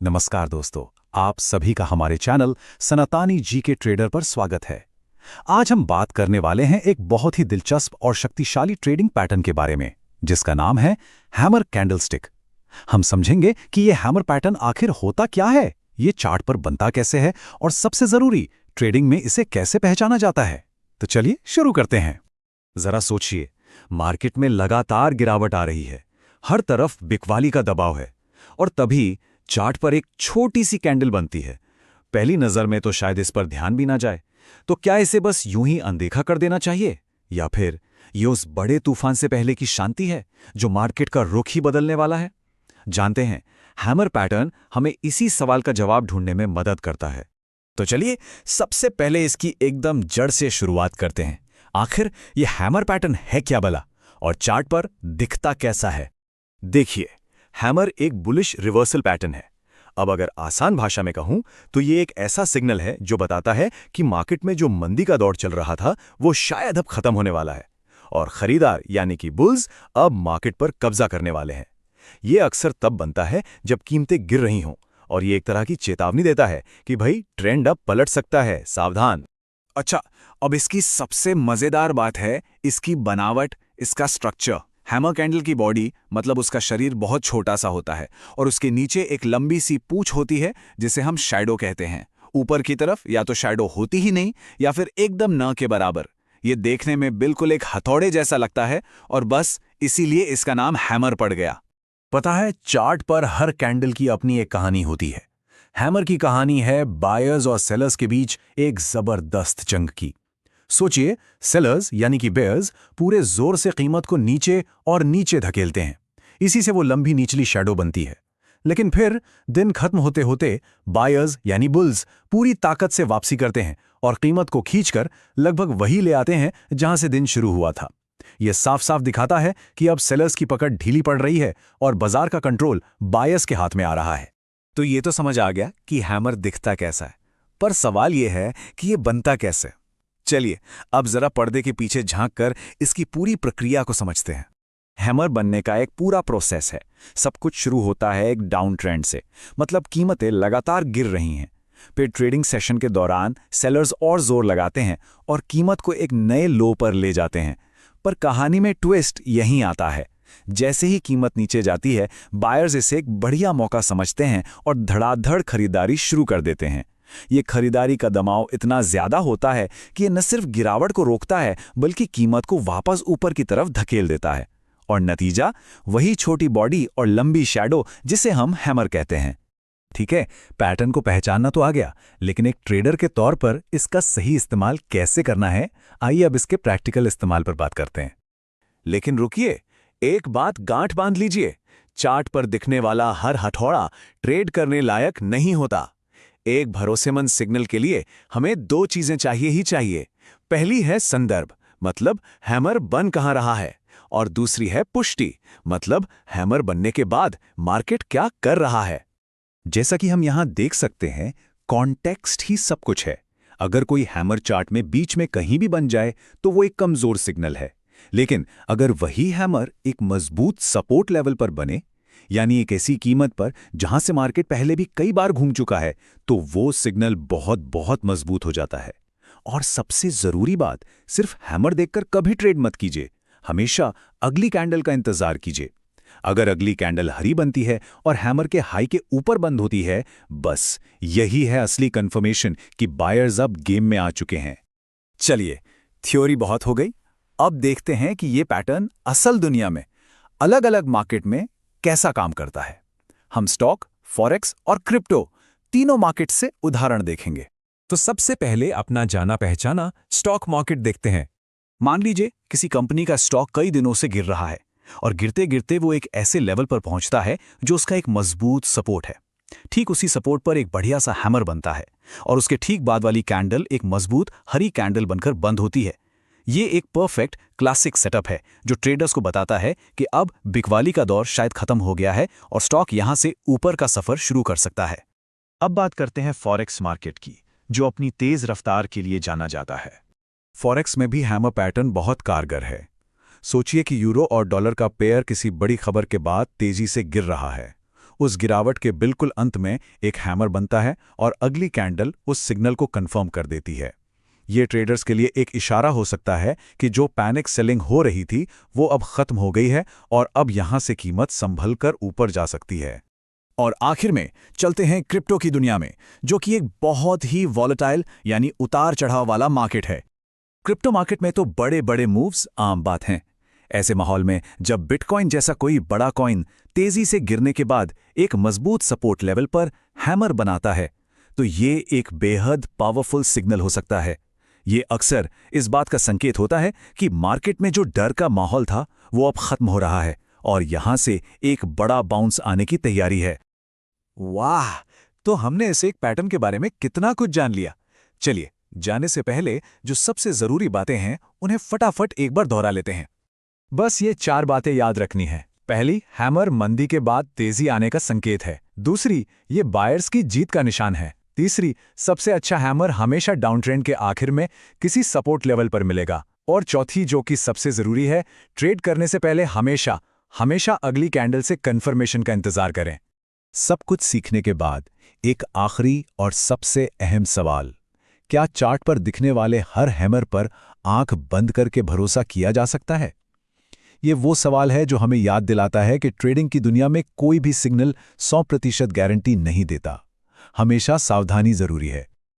नमस्कार दोस्तों, आप सभी का हमारे चैनल सनातनी जी के ट्रेडर पर स्वागत है। आज हम बात करने वाले हैं एक बहुत ही दिलचस्प और शक्तिशाली ट्रेडिंग पैटर्न के बारे में, जिसका नाम है हैमर कैंडलस्टिक। हम समझेंगे कि ये हैमर पैटर्न आखिर होता क्या है, ये चार्ट पर बनता कैसे है और सबसे जरूरी, ट्रेडिंग में इसे कैसे पहचाना जाता है। तो चलिए शुरू करते हैं। जरा सोचिए, मार्केट में लगातार गिरावट आ रही है, हर तरफ बिकवाली का दबाव है, और तभी चार्ट पर एक छोटी सी कैंडल बनती है। पहली नजर में तो शायद इस पर ध्यान भी ना जाए, तो क्या इसे बस यूं ही अनदेखा कर देना चाहिए, या फिर ये उस बड़े तूफान से पहले की शांति है जो मार्केट का रुख ही बदलने वाला है? जानते हैं, हैमर पैटर्न हमें इसी सवाल का जवाब ढूंढने में मदद करता है। तो चलिए सबसे पहले इसकी एकदम जड़ से शुरुआत करते हैं। आखिर ये हैमर पैटर्न है क्या भला, और चार्ट पर दिखता कैसा है? देखिए, हैमर एक बुलिश रिवर्सल पैटर्न है। अब अगर आसान भाषा में कहूं तो ये एक ऐसा सिग्नल है जो बताता है कि मार्केट में जो मंदी का दौर चल रहा था वो शायद अब खत्म होने वाला है, और खरीदार यानी कि बुल्स अब मार्केट पर कब्जा करने वाले हैं। ये अक्सर तब बनता है जब कीमतें गिर रही हों, और ये एक तरह की चेतावनी देता है कि भाई ट्रेंड अब पलट सकता है, सावधान। अच्छा, अब इसकी सबसे मजेदार बात है इसकी बनावट, इसका स्ट्रक्चर। हैमर कैंडल की बॉडी मतलब उसका शरीर बहुत छोटा सा होता है, और उसके नीचे एक लंबी सी पूंछ होती है जिसे हम शैडो कहते हैं। ऊपर की तरफ या तो शैडो होती ही नहीं, या फिर एकदम न के बराबर। ये देखने में बिल्कुल एक हथौड़े जैसा लगता है, और बस इसीलिए इसका नाम हैमर पड़ गया। पता है, चार्ट पर हर कैंडल की अपनी एक कहानी होती है। हैमर की कहानी है बायर्स और सेलर्स के बीच एक जबरदस्त जंग की। सोचिए, सेलर्स यानी कि बेयर्स पूरे जोर से कीमत को नीचे और नीचे धकेलते हैं। इसी से वो लंबी निचली शैडो बनती है। लेकिन फिर दिन खत्म होते होते बायर्स यानी बुल्स पूरी ताकत से वापसी करते हैं और कीमत को खींचकर लगभग वही ले आते हैं जहां से दिन शुरू हुआ था। यह साफ साफ दिखाता है कि अब सेलर्स की पकड़ ढीली पड़ रही है और बाजार का कंट्रोल बायर्स के हाथ में आ रहा है। तो ये तो समझ आ गया कि हैमर दिखता कैसा है, पर सवाल यह है कि यह बनता कैसे। चलिए अब जरा पर्दे के पीछे झांककर इसकी पूरी प्रक्रिया को समझते हैं। हैमर बनने का एक पूरा प्रोसेस है। सब कुछ शुरू होता है एक डाउन ट्रेंड से, मतलब कीमतें लगातार गिर रही हैं। फिर ट्रेडिंग सेशन के दौरान सेलर्स और जोर लगाते हैं और कीमत को एक नए लो पर ले जाते हैं। पर कहानी में ट्विस्ट यहीं आता है। जैसे ही कीमत नीचे जाती है, बायर्स इसे एक बढ़िया मौका समझते हैं और धड़ाधड़ खरीदारी शुरू कर देते हैं। ये खरीदारी का दबाव इतना ज्यादा होता है कि ये न सिर्फ गिरावट को रोकता है, बल्कि कीमत को वापस ऊपर की तरफ धकेल देता है। और नतीजा वही छोटी बॉडी और लंबी शैडो जिसे हम हैमर कहते हैं। ठीक है, पैटर्न को पहचानना तो आ गया, लेकिन एक ट्रेडर के तौर पर इसका सही इस्तेमाल कैसे करना है, आइए अब इसके प्रैक्टिकल इस्तेमाल पर बात करते हैं। लेकिन रुकिए, एक बात गांठ बांध लीजिए, चार्ट पर दिखने वाला हर हथौड़ा ट्रेड करने लायक नहीं होता। एक भरोसेमंद सिग्नल के लिए हमें दो चीजें चाहिए ही चाहिए। पहली है संदर्भ, मतलब हैमर बन कहां रहा है, और दूसरी है पुष्टि, मतलब हैमर बनने के बाद मार्केट क्या कर रहा है। जैसा कि हम यहां देख सकते हैं, कॉन्टेक्स्ट ही सब कुछ है। अगर कोई हैमर चार्ट में बीच में कहीं भी बन जाए तो वो एक कमजोर सिग्नल है, लेकिन अगर वही हैमर एक मजबूत सपोर्ट लेवल पर बने, यानी एक ऐसी कीमत पर जहां से मार्केट पहले भी कई बार घूम चुका है, तो वो सिग्नल बहुत बहुत मजबूत हो जाता है। और सबसे जरूरी बात, सिर्फ हैमर देखकर कभी ट्रेड मत कीजिए, हमेशा अगली कैंडल का इंतजार कीजिए। अगर अगली कैंडल हरी बनती है और हैमर के हाई के ऊपर बंद होती है, बस यही है असली कंफर्मेशन कि बायर्स अब गेम में आ चुके हैं। चलिए, थ्योरी बहुत हो गई, अब देखते हैं कि ये पैटर्न असल दुनिया में अलग अलग मार्केट में कैसा काम करता है। हम स्टॉक, फॉरेक्स और क्रिप्टो तीनों मार्केट से उदाहरण देखेंगे। तो सबसे पहले अपना जाना पहचाना स्टॉक मार्केट देखते हैं। मान लीजिए किसी कंपनी का स्टॉक कई दिनों से गिर रहा है, और गिरते गिरते वो एक ऐसे लेवल पर पहुंचता है जो उसका एक मजबूत सपोर्ट है। ठीक उसी सपोर्ट पर एक बढ़िया सा हैमर बनता है, और उसके ठीक बाद वाली कैंडल एक मजबूत हरी कैंडल बनकर बंद होती है। ये एक परफेक्ट क्लासिक सेटअप है जो ट्रेडर्स को बताता है कि अब बिकवाली का दौर शायद खत्म हो गया है और स्टॉक यहां से ऊपर का सफर शुरू कर सकता है। अब बात करते हैं फॉरेक्स मार्केट की, जो अपनी तेज रफ्तार के लिए जाना जाता है। फॉरेक्स में भी हैमर पैटर्न बहुत कारगर है। सोचिए कि यूरो और डॉलर का पेयर किसी बड़ी खबर के बाद तेजी से गिर रहा है। उस गिरावट के बिल्कुल अंत में एक हैमर बनता है और अगली कैंडल उस सिग्नल को कंफर्म कर देती है। ये ट्रेडर्स के लिए एक इशारा हो सकता है कि जो पैनिक सेलिंग हो रही थी वो अब खत्म हो गई है और अब यहां से कीमत संभल कर ऊपर जा सकती है। और आखिर में चलते हैं क्रिप्टो की दुनिया में, जो कि एक बहुत ही वॉलेटाइल यानी उतार चढ़ाव वाला मार्केट है। क्रिप्टो मार्केट में तो बड़े बड़े मूव्स आम बात हैं। ऐसे माहौल में जब बिटकॉइन जैसा कोई बड़ा कॉइन तेजी से गिरने के बाद एक मजबूत सपोर्ट लेवल पर हैमर बनाता है, तो ये एक बेहद पावरफुल सिग्नल हो सकता है। ये अक्सर इस बात का संकेत होता है कि मार्केट में जो डर का माहौल था वो अब खत्म हो रहा है और यहां से एक बड़ा बाउंस आने की तैयारी है। वाह, तो हमने इस एक पैटर्न के बारे में कितना कुछ जान लिया। चलिए, जाने से पहले जो सबसे जरूरी बातें हैं उन्हें फटाफट एक बार दोहरा लेते हैं। बस ये 4 बातें याद रखनी है। पहली, हैमर मंदी के बाद तेजी आने का संकेत है। दूसरी, ये बायर्स की जीत का निशान है। तीसरी, सबसे अच्छा हैमर हमेशा डाउन ट्रेंड के आखिर में किसी सपोर्ट लेवल पर मिलेगा। और चौथी, जो कि सबसे जरूरी है, ट्रेड करने से पहले हमेशा अगली कैंडल से कंफर्मेशन का इंतजार करें। सब कुछ सीखने के बाद एक आखिरी और सबसे अहम सवाल, क्या चार्ट पर दिखने वाले हर हैमर पर आंख बंद करके भरोसा किया जा सकता है? ये वो सवाल है जो हमें याद दिलाता है कि ट्रेडिंग की दुनिया में कोई भी सिग्नल 100% गारंटी नहीं देता। हमेशा सावधानी जरूरी है।